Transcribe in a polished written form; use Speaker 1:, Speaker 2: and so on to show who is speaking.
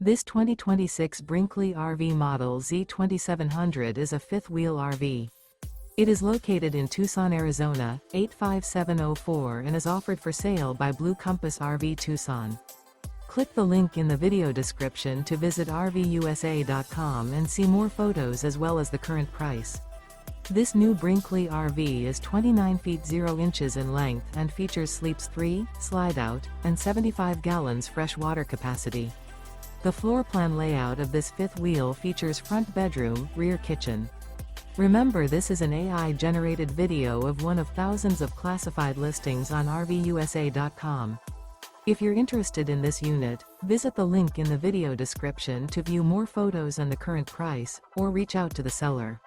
Speaker 1: This 2026 Brinkley RV Model Z 2700 is a fifth-wheel RV. It is located in Tucson, Arizona, 85704 and is offered for sale by Blue Compass RV Tucson. Click the link in the video description to visit RVUSA.com and see more photos as well as the current price. This new Brinkley RV is 29 feet 0 inches in length and features sleeps 3, slide-out, and 75 gallons fresh water capacity. The floor plan layout of this fifth wheel features front bedroom, rear kitchen. Remember, this is an AI-generated video of one of thousands of classified listings on RVUSA.com. If you're interested in this unit, visit the link in the video description to view more photos and the current price, or reach out to the seller.